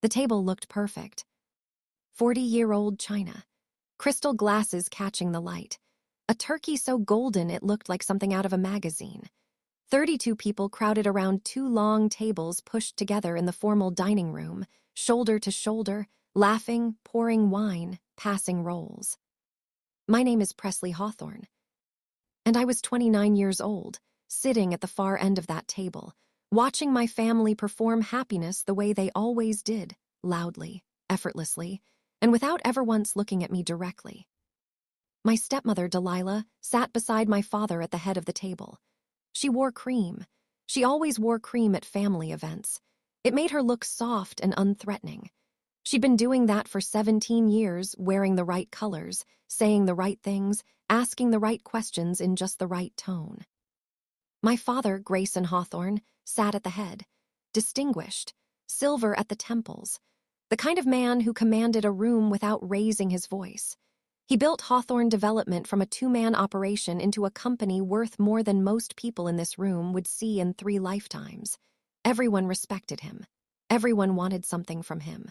The table looked perfect. 40-year-old china. Crystal glasses catching the light. A turkey so golden it looked like something out of a magazine. 32 people crowded around 2 long tables pushed together in the formal dining room, shoulder to shoulder, laughing, pouring wine, passing rolls. My name is Presley Hawthorne. And I was 29 years old, sitting at the far end of that table, watching my family perform happiness the way they always did, loudly, effortlessly, and without ever once looking at me directly. My stepmother, Delilah, sat beside my father at the head of the table. She wore cream. She always wore cream at family events. It made her look soft and unthreatening. She'd been doing that for 17 years, wearing the right colors, saying the right things, asking the right questions in just the right tone. My father, Grayson Hawthorne, sat at the head, distinguished, silver at the temples, the kind of man who commanded a room without raising his voice. He built Hawthorne Development from a 2-man operation into a company worth more than most people in this room would see in 3 lifetimes. Everyone respected him. Everyone wanted something from him.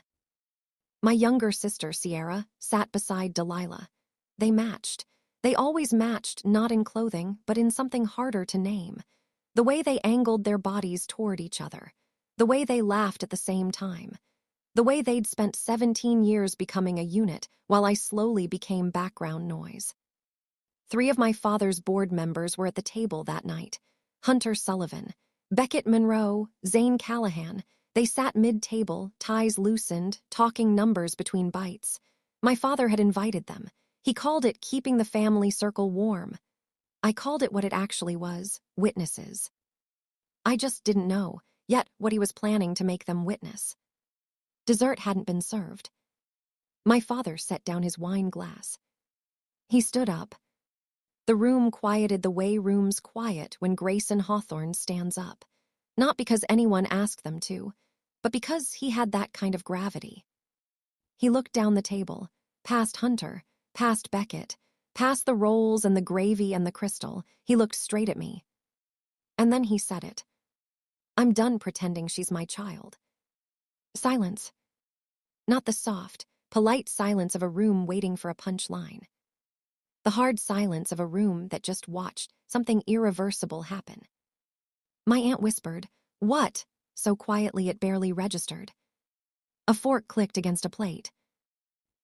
My younger sister, Sierra, sat beside Delilah. They matched. They always matched, not in clothing, but in something harder to name. The way they angled their bodies toward each other. The way they laughed at the same time. The way they'd spent 17 years becoming a unit, while I slowly became background noise. 3 of my father's board members were at the table that night. Hunter Sullivan, Beckett Monroe, Zane Callahan. They sat mid-table, ties loosened, talking numbers between bites. My father had invited them. He called it keeping the family circle warm. I called it what it actually was, witnesses. I just didn't know, yet, what he was planning to make them witness. Dessert hadn't been served. My father set down his wine glass. He stood up. The room quieted the way rooms quiet when Grayson Hawthorne stands up. Not because anyone asked them to, but because he had that kind of gravity. He looked down the table, past Hunter, past Beckett, past the rolls and the gravy and the crystal. He looked straight at me. And then he said it. I'm done pretending she's my child. Silence. Not the soft, polite silence of a room waiting for a punchline. The hard silence of a room that just watched something irreversible happen. My aunt whispered, "What?" so quietly it barely registered. A fork clicked against a plate.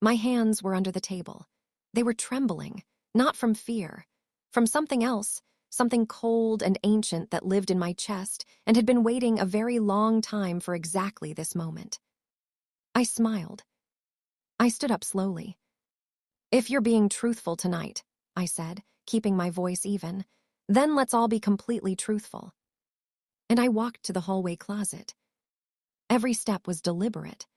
My hands were under the table. They were trembling, not from fear, from something else, something cold and ancient that lived in my chest and had been waiting a very long time for exactly this moment. I smiled. I stood up slowly. "If you're being truthful tonight," I said, keeping my voice even, "then let's all be completely truthful." And I walked to the hallway closet. Every step was deliberate.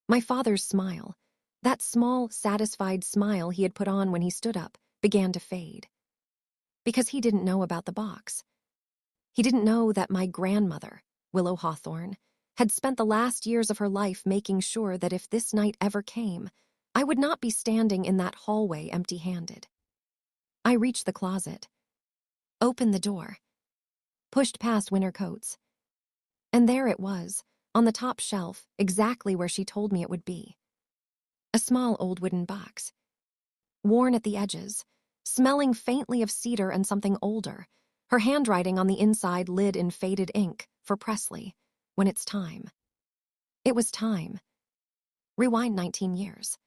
My father's smile, that small, satisfied smile he had put on when he stood up, began to fade. Because he didn't know about the box. He didn't know that my grandmother, Willow Hawthorne, had spent the last years of her life making sure that if this night ever came, I would not be standing in that hallway empty-handed. I reached the closet, opened the door, pushed past winter coats. And there it was, on the top shelf, exactly where she told me it would be. A small old wooden box, worn at the edges, smelling faintly of cedar and something older, her handwriting on the inside lid in faded ink, for Presley, when it's time. It was time. Rewind 19 years.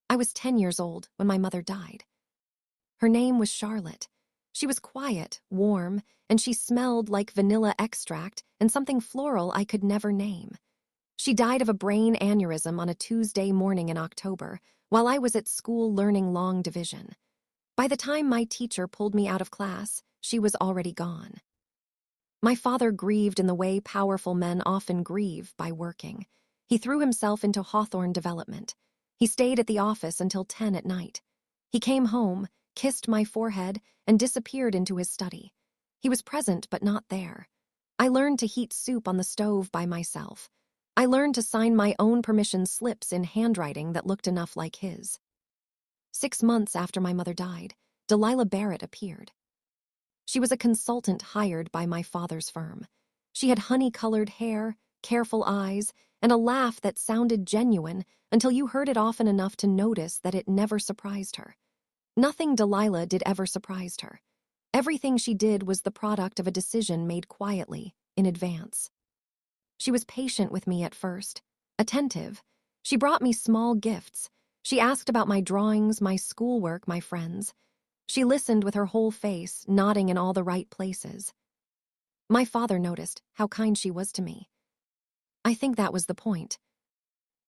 I was 10 years old when my mother died. Her name was Charlotte. She was quiet, warm, and she smelled like vanilla extract and something floral I could never name. She died of a brain aneurysm on a Tuesday morning in October, while I was at school learning long division. By the time my teacher pulled me out of class, she was already gone. My father grieved in the way powerful men often grieve, by working. He threw himself into Hawthorne Development. He stayed at the office until 10 at night. He came home, kissed my forehead, and disappeared into his study. He was present but not there. I learned to heat soup on the stove by myself. I learned to sign my own permission slips in handwriting that looked enough like his. 6 months after my mother died, Delilah Barrett appeared. She was a consultant hired by my father's firm. She had honey-colored hair, careful eyes, and a laugh that sounded genuine until you heard it often enough to notice that it never surprised her. Nothing Delilah did ever surprised her. Everything she did was the product of a decision made quietly, in advance. She was patient with me at first, attentive. She brought me small gifts. She asked about my drawings, my schoolwork, my friends. She listened with her whole face, nodding in all the right places. My father noticed how kind she was to me. I think that was the point.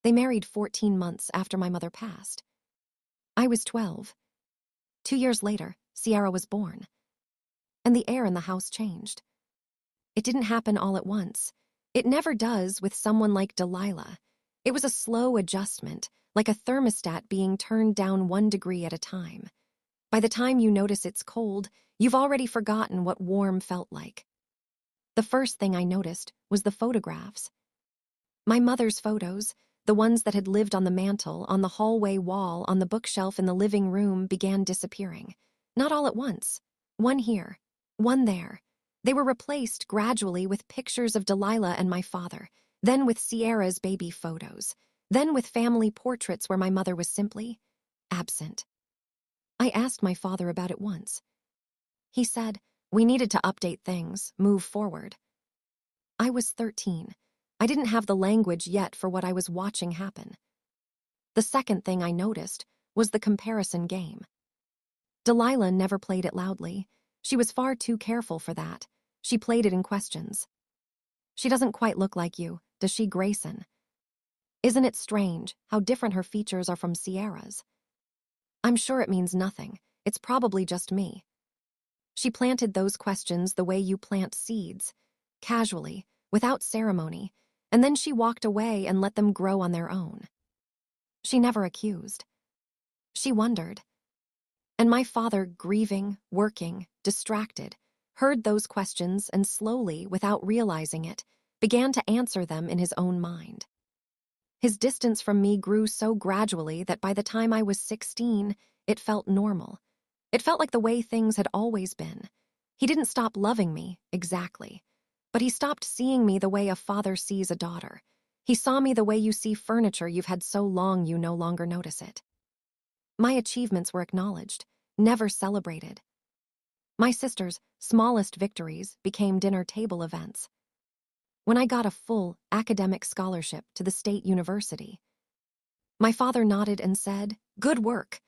They married 14 months after my mother passed. I was 12. 2 years later, Sierra was born. And the air in the house changed. It didn't happen all at once. It never does with someone like Delilah. It was a slow adjustment, like a thermostat being turned down 1 degree at a time. By the time you notice it's cold, you've already forgotten what warm felt like. The first thing I noticed was the photographs. My mother's photos, the ones that had lived on the mantle, on the hallway wall, on the bookshelf in the living room, began disappearing. Not all at once. One here, one there. They were replaced gradually with pictures of Delilah and my father, then with Sierra's baby photos, then with family portraits where my mother was simply absent. I asked my father about it once. He said, we needed to update things, move forward. I was 13. I didn't have the language yet for what I was watching happen. The second thing I noticed was the comparison game. Delilah never played it loudly. She was far too careful for that. She played it in questions. She doesn't quite look like you, does she, Grayson? Isn't it strange how different her features are from Sierra's? I'm sure it means nothing. It's probably just me. She planted those questions the way you plant seeds, casually, without ceremony, and then she walked away and let them grow on their own. She never accused. She wondered. And my father, grieving, working, distracted, heard those questions and slowly, without realizing it, began to answer them in his own mind. His distance from me grew so gradually that by the time I was 16, it felt normal. It felt like the way things had always been. He didn't stop loving me, exactly. But he stopped seeing me the way a father sees a daughter. He saw me the way you see furniture you've had so long you no longer notice it. My achievements were acknowledged, never celebrated. My sister's smallest victories became dinner table events. When I got a full academic scholarship to the state university, my father nodded and said, "Good work."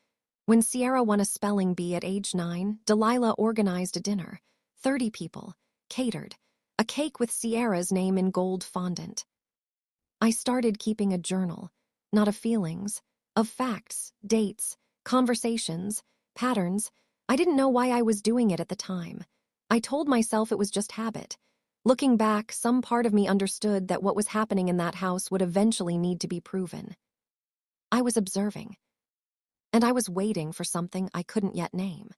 When Sierra won a spelling bee at age 9, Delilah organized a dinner, 30 people, catered, a cake with Sierra's name in gold fondant. I started keeping a journal, not of feelings, of facts, dates, conversations, patterns. I didn't know why I was doing it at the time. I told myself it was just habit. Looking back, some part of me understood that what was happening in that house would eventually need to be proven. I was observing. And I was waiting for something I couldn't yet name.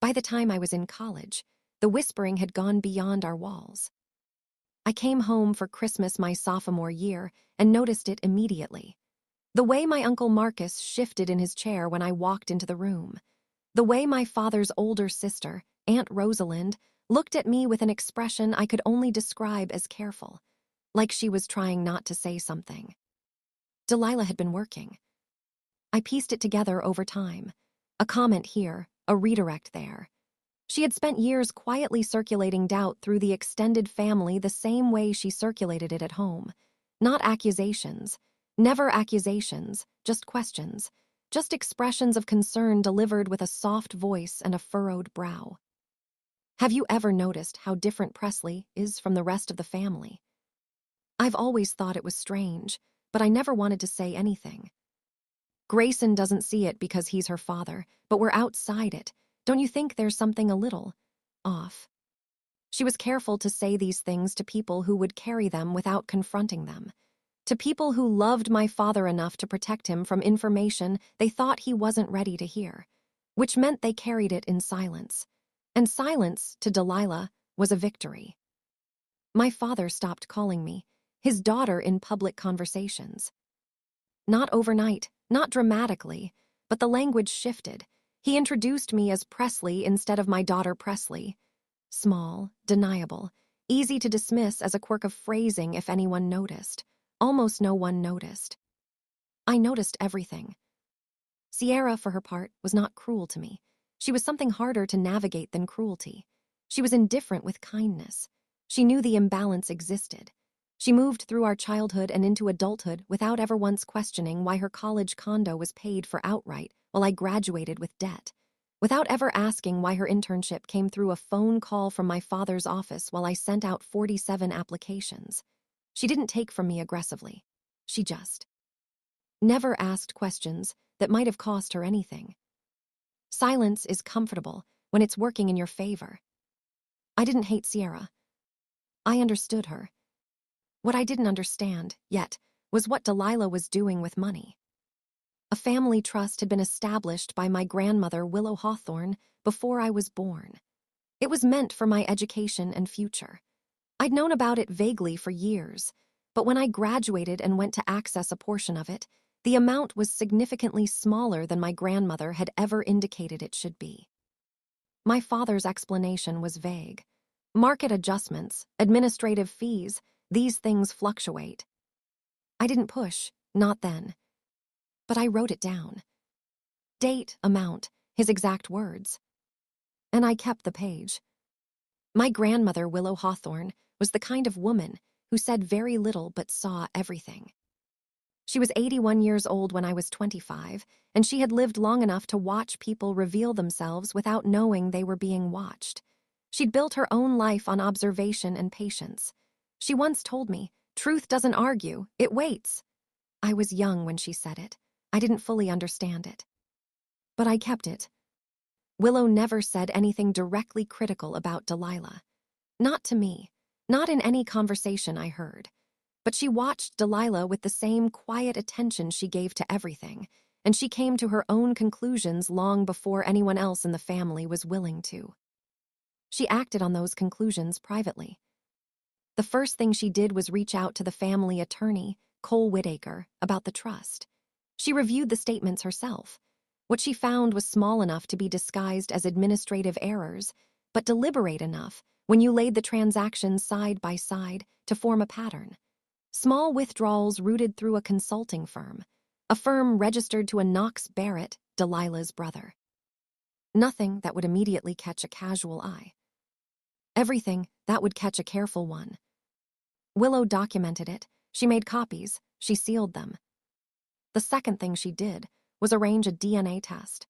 By the time I was in college, the whispering had gone beyond our walls. I came home for Christmas my sophomore year and noticed it immediately. The way my Uncle Marcus shifted in his chair when I walked into the room. The way my father's older sister, Aunt Rosalind, looked at me with an expression I could only describe as careful, like she was trying not to say something. Delilah had been working. I pieced it together over time. A comment here, a redirect there. She had spent years quietly circulating doubt through the extended family the same way she circulated it at home. Not accusations, never accusations, just questions, just expressions of concern delivered with a soft voice and a furrowed brow. Have you ever noticed how different Presley is from the rest of the family? I've always thought it was strange, but I never wanted to say anything. Grayson doesn't see it because he's her father, but we're outside it. Don't you think there's something a little off? She was careful to say these things to people who would carry them without confronting them, to people who loved my father enough to protect him from information they thought he wasn't ready to hear, which meant they carried it in silence. And silence, to Delilah, was a victory. My father stopped calling me his daughter in public conversations. Not overnight, not dramatically, but the language shifted. He introduced me as Presley instead of my daughter Presley. Small, deniable, easy to dismiss as a quirk of phrasing if anyone noticed. Almost no one noticed. I noticed everything. Sierra, for her part, was not cruel to me. She was something harder to navigate than cruelty. She was indifferent with kindness. She knew the imbalance existed. She moved through our childhood and into adulthood without ever once questioning why her college condo was paid for outright while I graduated with debt. Without ever asking why her internship came through a phone call from my father's office while I sent out 47 applications. She didn't take from me aggressively. She just never asked questions that might have cost her anything. Silence is comfortable when it's working in your favor. I didn't hate Sierra. I understood her. What I didn't understand, yet, was what Delilah was doing with money. A family trust had been established by my grandmother, Willow Hawthorne, before I was born. It was meant for my education and future. I'd known about it vaguely for years, but when I graduated and went to access a portion of it, the amount was significantly smaller than my grandmother had ever indicated it should be. My father's explanation was vague. Market adjustments, administrative fees, these things fluctuate. I didn't push, not then. But I wrote it down. Date, amount, his exact words. And I kept the page. My grandmother, Willow Hawthorne, was the kind of woman who said very little but saw everything. She was 81 years old when I was 25, and she had lived long enough to watch people reveal themselves without knowing they were being watched. She'd built her own life on observation and patience. She once told me, "Truth doesn't argue, it waits." I was young when she said it. I didn't fully understand it. But I kept it. Willow never said anything directly critical about Delilah. Not to me, not in any conversation I heard. But she watched Delilah with the same quiet attention she gave to everything, and she came to her own conclusions long before anyone else in the family was willing to. She acted on those conclusions privately. The first thing she did was reach out to the family attorney, Cole Whitaker, about the trust. She reviewed the statements herself. What she found was small enough to be disguised as administrative errors, but deliberate enough, when you laid the transactions side by side, to form a pattern. Small withdrawals routed through a consulting firm, a firm registered to a Knox Barrett, Delilah's brother. Nothing that would immediately catch a casual eye. Everything that would catch a careful one. Willow documented it. She made copies. She sealed them. The second thing she did was arrange a DNA test.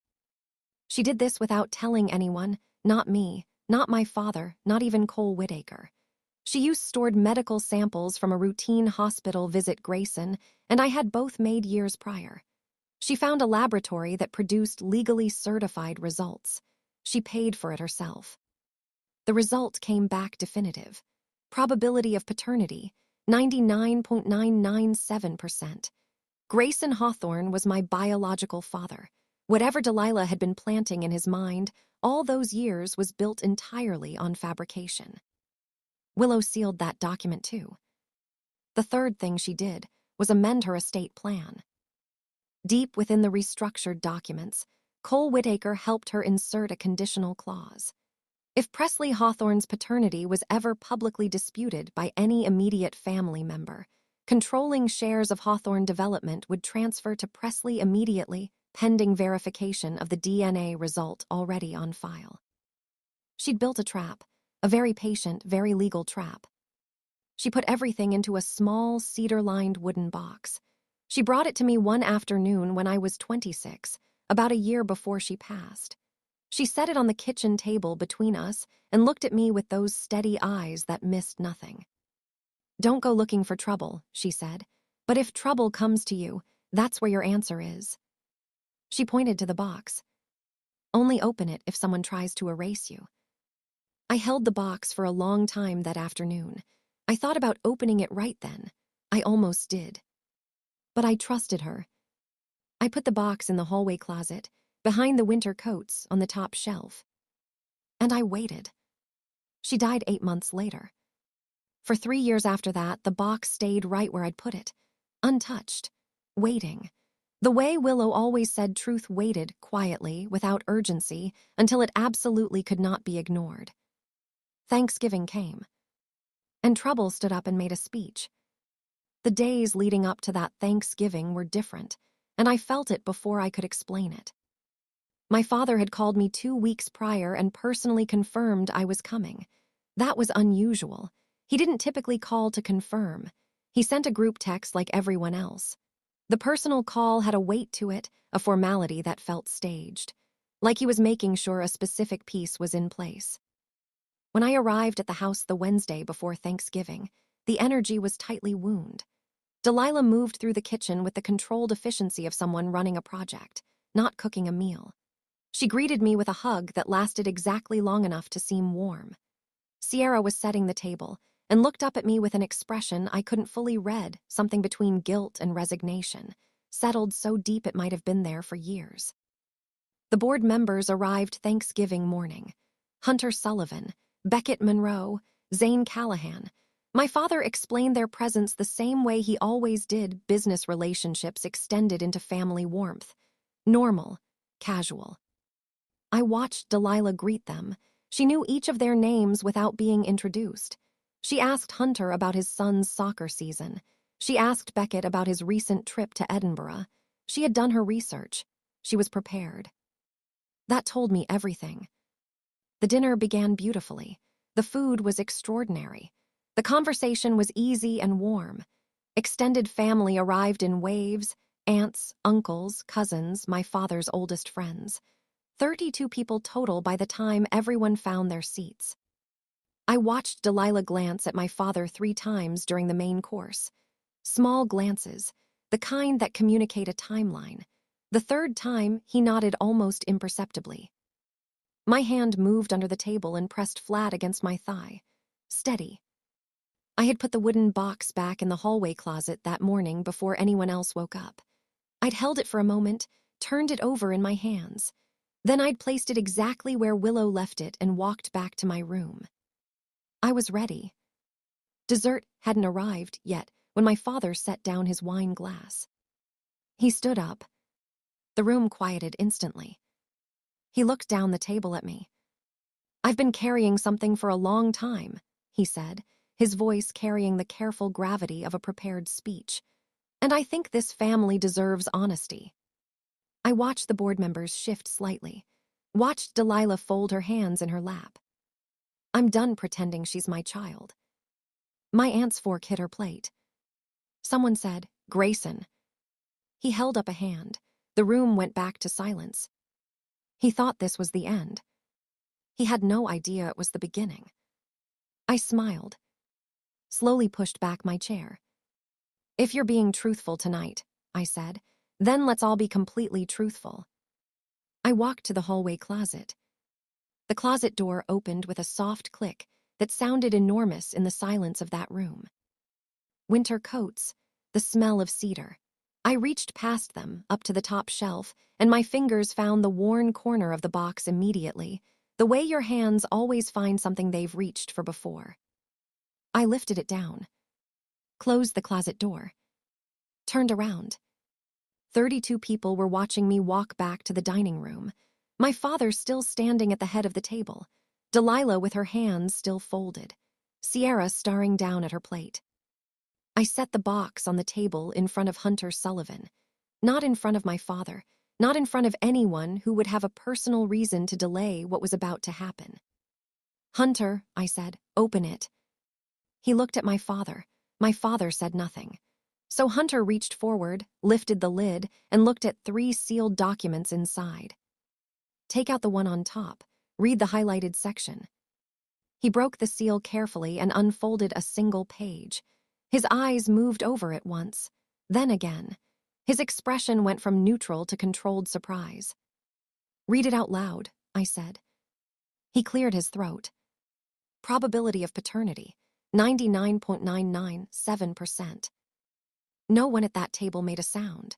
She did this without telling anyone, not me, not my father, not even Cole Whitaker. She used stored medical samples from a routine hospital visit Grayson, and I had both made years prior. She found a laboratory that produced legally certified results. She paid for it herself. The result came back definitive. Probability of paternity, 99.997%. Grayson Hawthorne was my biological father. Whatever Delilah had been planting in his mind, all those years was built entirely on fabrication. Willow sealed that document too. The third thing she did was amend her estate plan. Deep within the restructured documents, Cole Whitaker helped her insert a conditional clause. If Presley Hawthorne's paternity was ever publicly disputed by any immediate family member, controlling shares of Hawthorne Development would transfer to Presley immediately, pending verification of the DNA result already on file. She'd built a trap, a very patient, very legal trap. She put everything into a small, cedar-lined wooden box. She brought it to me one afternoon when I was 26, about a year before she passed. She set it on the kitchen table between us and looked at me with those steady eyes that missed nothing. "Don't go looking for trouble," she said. "But if trouble comes to you, that's where your answer is." She pointed to the box. "Only open it if someone tries to erase you." I held the box for a long time that afternoon. I thought about opening it right then. I almost did. But I trusted her. I put the box in the hallway closet, behind the winter coats on the top shelf. And I waited. She died 8 months later. For 3 years after that, the box stayed right where I'd put it, untouched, waiting. The way Willow always said truth waited, quietly, without urgency, until it absolutely could not be ignored. Thanksgiving came. And Trouble stood up and made a speech. The days leading up to that Thanksgiving were different, and I felt it before I could explain it. My father had called me 2 weeks prior and personally confirmed I was coming. That was unusual. He didn't typically call to confirm. He sent a group text like everyone else. The personal call had a weight to it, a formality that felt staged, like he was making sure a specific piece was in place. When I arrived at the house the Wednesday before Thanksgiving, the energy was tightly wound. Delilah moved through the kitchen with the controlled efficiency of someone running a project, not cooking a meal. She greeted me with a hug that lasted exactly long enough to seem warm. Sierra was setting the table and looked up at me with an expression I couldn't fully read, something between guilt and resignation, settled so deep it might have been there for years. The board members arrived Thanksgiving morning. Hunter Sullivan, Beckett Monroe, Zane Callahan. My father explained their presence the same way he always did. Business relationships extended into family warmth. Normal, casual. I watched Delilah greet them. She knew each of their names without being introduced. She asked Hunter about his son's soccer season. She asked Beckett about his recent trip to Edinburgh. She had done her research. She was prepared. That told me everything. The dinner began beautifully. The food was extraordinary. The conversation was easy and warm. Extended family arrived in waves: aunts, uncles, cousins, my father's oldest friends. 32 people total by the time everyone found their seats. I watched Delilah glance at my father 3 times during the main course. Small glances, the kind that communicate a timeline. The 3rd time, he nodded almost imperceptibly. My hand moved under the table and pressed flat against my thigh. Steady. I had put the wooden box back in the hallway closet that morning before anyone else woke up. I'd held it for a moment, turned it over in my hands. Then I'd placed it exactly where Willow left it and walked back to my room. I was ready. Dessert hadn't arrived yet when my father set down his wine glass. He stood up. The room quieted instantly. He looked down the table at me. "I've been carrying something for a long time," he said, his voice carrying the careful gravity of a prepared speech. "And I think this family deserves honesty." I watched the board members shift slightly, watched Delilah fold her hands in her lap. "I'm done pretending she's my child." My aunt's fork hit her plate. Someone said, "Grayson." He held up a hand. The room went back to silence. He thought this was the end. He had no idea it was the beginning. I smiled, slowly pushed back my chair. "If you're being truthful tonight," I said, "then let's all be completely truthful." I walked to the hallway closet. The closet door opened with a soft click that sounded enormous in the silence of that room. Winter coats, the smell of cedar. I reached past them, up to the top shelf, and my fingers found the worn corner of the box immediately, the way your hands always find something they've reached for before. I lifted it down, closed the closet door, turned around. 32 people were watching me walk back to the dining room, my father still standing at the head of the table, Delilah with her hands still folded, Sierra staring down at her plate. I set the box on the table in front of Hunter Sullivan, not in front of my father, not in front of anyone who would have a personal reason to delay what was about to happen. "Hunter," I said, "open it." He looked at my father. My father said nothing. So Hunter reached forward, lifted the lid, and looked at 3 sealed documents inside. "Take out the one on top. Read the highlighted section." He broke the seal carefully and unfolded a single page. His eyes moved over it once, then again. His expression went from neutral to controlled surprise. "Read it out loud," I said. He cleared his throat. "Probability of paternity, 99.997%. No one at that table made a sound.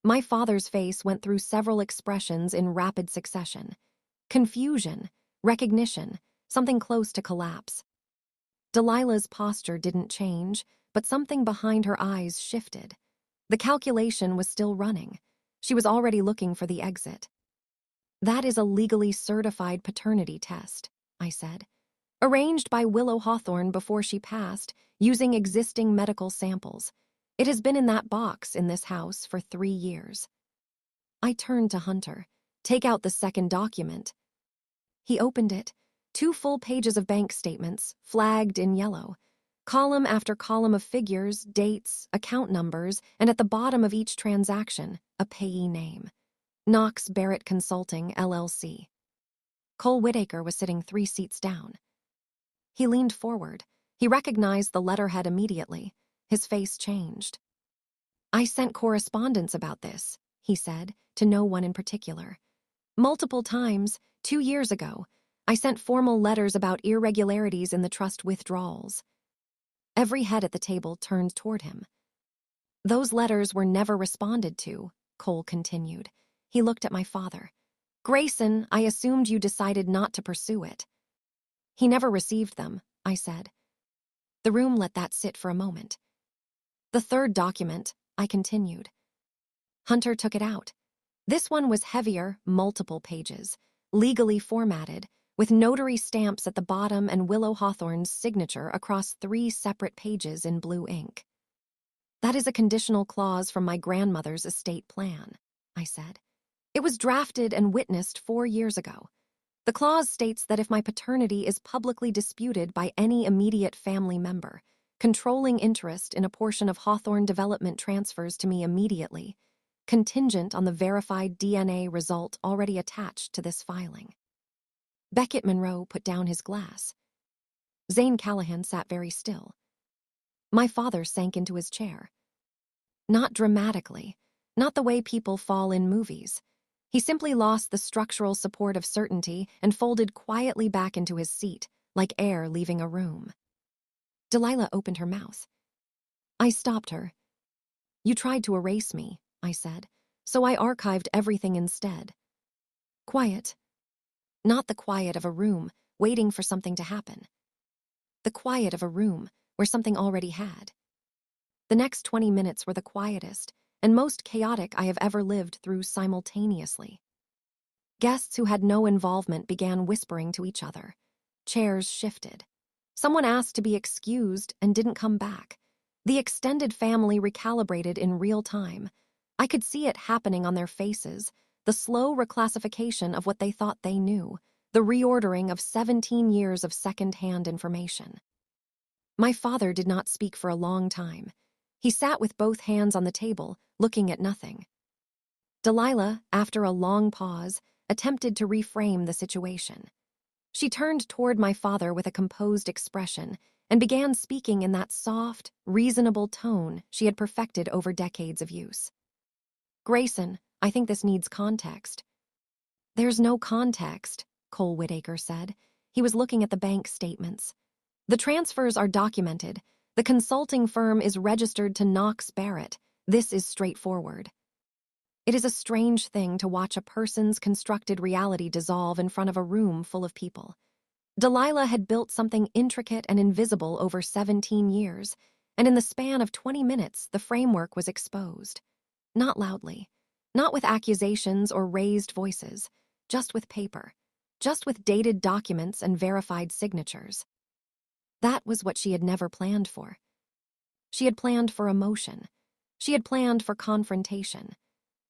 My father's face went through several expressions in rapid succession. Confusion, recognition, something close to collapse. Delilah's posture didn't change, but something behind her eyes shifted. The calculation was still running. She was already looking for the exit. "That is a legally certified paternity test," I said. arranged by Willow Hawthorne before she passed, using existing medical samples. It has been in that box in this house for 3 years. I turned to Hunter. Take out the second document. He opened it. 2 full pages of bank statements, flagged in yellow. Column after column of figures, dates, account numbers, and at the bottom of each transaction, a payee name. Knox Barrett Consulting, LLC. Cole Whitaker was sitting 3 seats down. He leaned forward. He recognized the letterhead immediately. His face changed. I sent correspondence about this, he said, to no one in particular. Multiple times, 2 years ago, I sent formal letters about irregularities in the trust withdrawals. Every head at the table turned toward him. Those letters were never responded to, Cole continued. He looked at my father. Grayson, I assumed you decided not to pursue it. He never received them, I said. The room let that sit for a moment. The third document, I continued. Hunter took it out. This one was heavier, multiple pages, legally formatted, with notary stamps at the bottom and Willow Hawthorne's signature across 3 separate pages in blue ink. That is a conditional clause from my grandmother's estate plan, I said. It was drafted and witnessed 4 years ago. The clause states that if my paternity is publicly disputed by any immediate family member, controlling interest in a portion of Hawthorne Development transfers to me immediately, contingent on the verified DNA result already attached to this filing. Beckett Monroe put down his glass. Zane Callahan sat very still. My father sank into his chair. Not dramatically, not the way people fall in movies. He simply lost the structural support of certainty and folded quietly back into his seat, like air leaving a room. Delilah opened her mouth. I stopped her. You tried to erase me, I said, so I archived everything instead. Quiet. Not the quiet of a room, waiting for something to happen. The quiet of a room where something already had. The next 20 minutes were the quietest and most chaotic I have ever lived through simultaneously. Guests who had no involvement began whispering to each other. Chairs shifted. Someone asked to be excused and didn't come back. The extended family recalibrated in real time. I could see it happening on their faces, the slow reclassification of what they thought they knew, the reordering of 17 years of second-hand information. My father did not speak for a long time. He sat with both hands on the table, looking at nothing. Delilah, after a long pause, attempted to reframe the situation. She turned toward my father with a composed expression and began speaking in that soft, reasonable tone she had perfected over decades of use. Grayson, I think this needs context. There's no context, Cole Whitaker said. He was looking at the bank statements. The transfers are documented. The consulting firm is registered to Knox Barrett. This is straightforward. It is a strange thing to watch a person's constructed reality dissolve in front of a room full of people. Delilah had built something intricate and invisible over 17 years, and in the span of 20 minutes, the framework was exposed. Not loudly, not with accusations or raised voices, just with paper, just with dated documents and verified signatures. That was what she had never planned for. She had planned for emotion. She had planned for confrontation.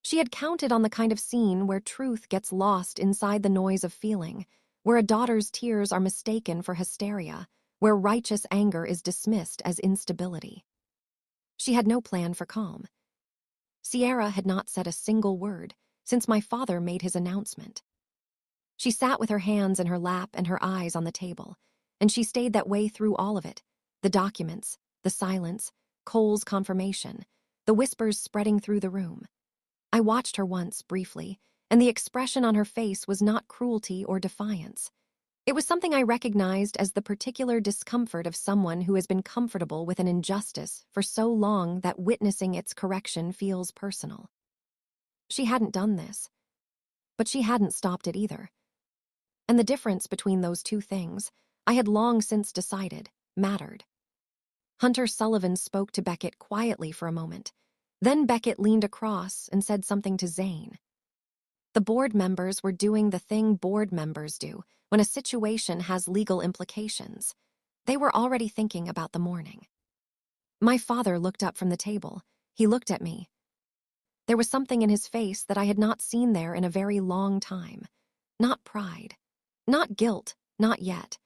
She had counted on the kind of scene where truth gets lost inside the noise of feeling, where a daughter's tears are mistaken for hysteria, where righteous anger is dismissed as instability. She had no plan for calm. Sierra had not said a single word since my father made his announcement. She sat with her hands in her lap and her eyes on the table, and she stayed that way through all of it, the documents, the silence, Cole's confirmation, the whispers spreading through the room. I watched her once, briefly, and the expression on her face was not cruelty or defiance. It was something I recognized as the particular discomfort of someone who has been comfortable with an injustice for so long that witnessing its correction feels personal. She hadn't done this, but she hadn't stopped it either. And the difference between those two things, I had long since decided, mattered. Hunter Sullivan spoke to Beckett quietly for a moment. Then Beckett leaned across and said something to Zane. The board members were doing the thing board members do when a situation has legal implications. They were already thinking about the morning. My father looked up from the table. He looked at me. There was something in his face that I had not seen there in a very long time. Not pride. Not guilt. Not yet.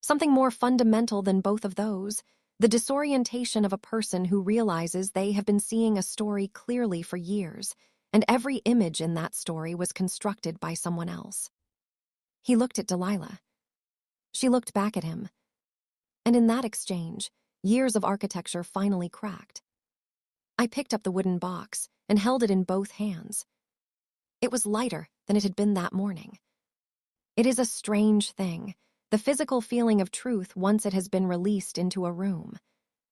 Something more fundamental than both of those. The disorientation of a person who realizes they have been seeing a story clearly for years, and every image in that story was constructed by someone else. He looked at Delilah. She looked back at him. And in that exchange, years of architecture finally cracked. I picked up the wooden box and held it in both hands. It was lighter than it had been that morning. It is a strange thing, the physical feeling of truth once it has been released into a room.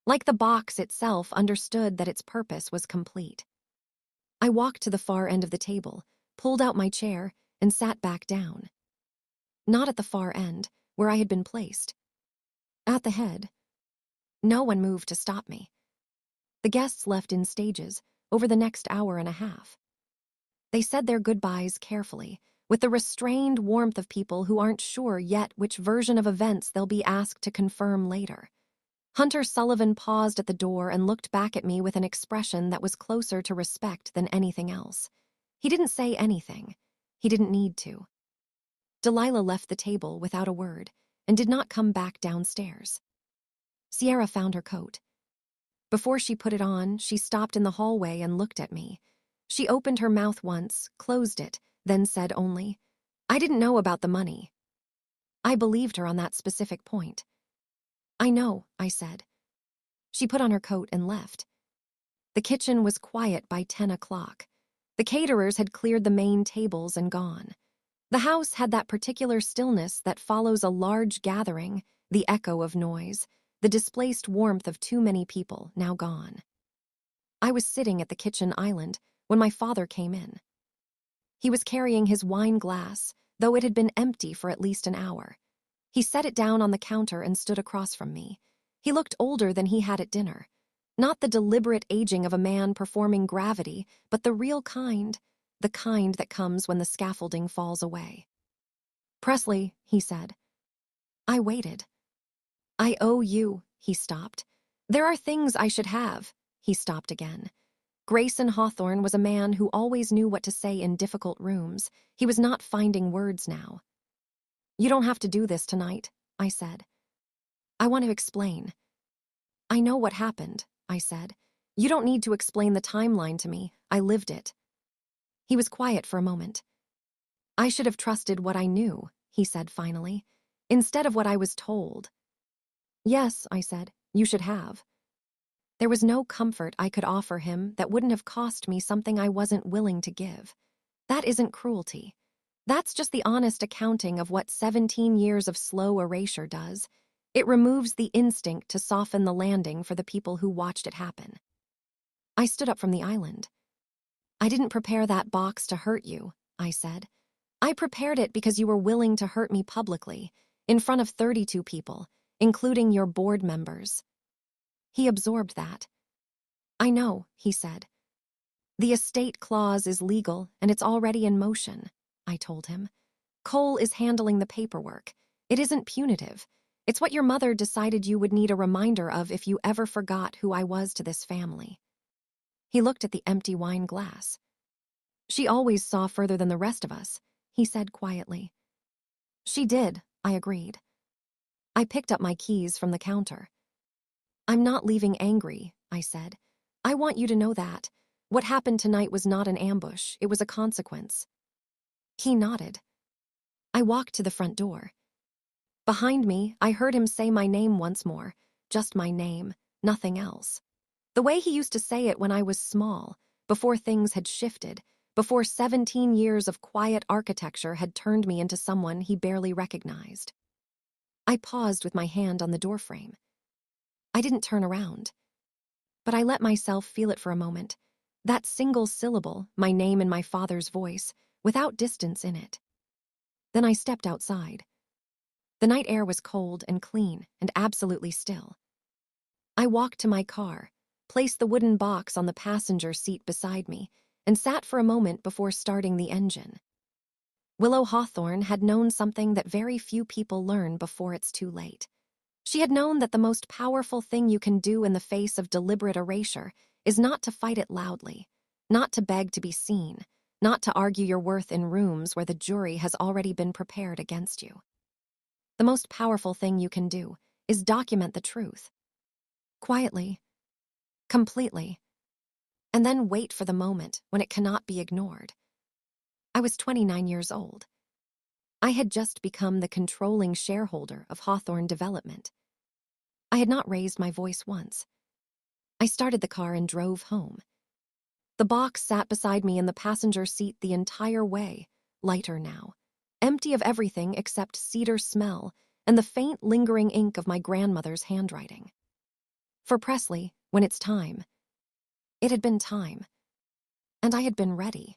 Like the box itself understood that its purpose was complete. I walked to the far end of the table, pulled out my chair, and sat back down. Not at the far end, where I had been placed. At the head. No one moved to stop me. The guests left in stages over the next hour and a half. They said their goodbyes carefully, with the restrained warmth of people who aren't sure yet which version of events they'll be asked to confirm later. Hunter Sullivan paused at the door and looked back at me with an expression that was closer to respect than anything else. He didn't say anything. He didn't need to. Delilah left the table without a word and did not come back downstairs. Sierra found her coat. Before she put it on, she stopped in the hallway and looked at me. She opened her mouth once, closed it, then said only, "I didn't know about the money." I believed her on that specific point. "I know," I said. She put on her coat and left. The kitchen was quiet by 10 o'clock. The caterers had cleared the main tables and gone. The house had that particular stillness that follows a large gathering, the echo of noise, the displaced warmth of too many people now gone. I was sitting at the kitchen island when my father came in. He was carrying his wine glass, though it had been empty for at least an hour. He set it down on the counter and stood across from me. He looked older than he had at dinner. Not the deliberate aging of a man performing gravity, but the real kind, the kind that comes when the scaffolding falls away. "Presley," he said. I waited. "I owe you," he stopped. "There are things I should have," he stopped again. Grayson Hawthorne was a man who always knew what to say in difficult rooms. He was not finding words now. "You don't have to do this tonight," I said. "I want to explain." "I know what happened," I said. "You don't need to explain the timeline to me. I lived it." He was quiet for a moment. "I should have trusted what I knew," he said finally, "instead of what I was told." "Yes," I said, "you should have." There was no comfort I could offer him that wouldn't have cost me something I wasn't willing to give. That isn't cruelty. That's just the honest accounting of what 17 years of slow erasure does. It removes the instinct to soften the landing for the people who watched it happen. I stood up from the island. "I didn't prepare that box to hurt you," I said. "I prepared it because you were willing to hurt me publicly, in front of 32 people, including your board members." He absorbed that. "I know," he said. "The estate clause is legal and it's already in motion," I told him. "Cole is handling the paperwork. It isn't punitive. It's what your mother decided you would need a reminder of if you ever forgot who I was to this family." He looked at the empty wine glass. "She always saw further than the rest of us," he said quietly. "She did," I agreed. I picked up my keys from the counter. "I'm not leaving angry," I said. "I want you to know that. What happened tonight was not an ambush, it was a consequence." He nodded. I walked to the front door. Behind me, I heard him say my name once more, just my name, nothing else. The way he used to say it when I was small, before things had shifted, before 17 years of quiet architecture had turned me into someone he barely recognized. I paused with my hand on the doorframe. I didn't turn around. But I let myself feel it for a moment, that single syllable, my name in my father's voice, without distance in it. Then I stepped outside. The night air was cold and clean and absolutely still. I walked to my car, placed the wooden box on the passenger seat beside me, and sat for a moment before starting the engine. Willow Hawthorne had known something that very few people learn before it's too late. She had known that the most powerful thing you can do in the face of deliberate erasure is not to fight it loudly, not to beg to be seen, not to argue your worth in rooms where the jury has already been prepared against you. The most powerful thing you can do is document the truth. Quietly, completely, and then wait for the moment when it cannot be ignored. I was 29 years old. I had just become the controlling shareholder of Hawthorne Development. I had not raised my voice once. I started the car and drove home. The box sat beside me in the passenger seat the entire way, lighter now, empty of everything except cedar smell and the faint lingering ink of my grandmother's handwriting. For Presley, when it's time, it had been time, and I had been ready.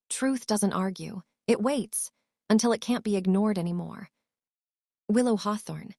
Truth doesn't argue, it waits until it can't be ignored anymore. Willow Hawthorne,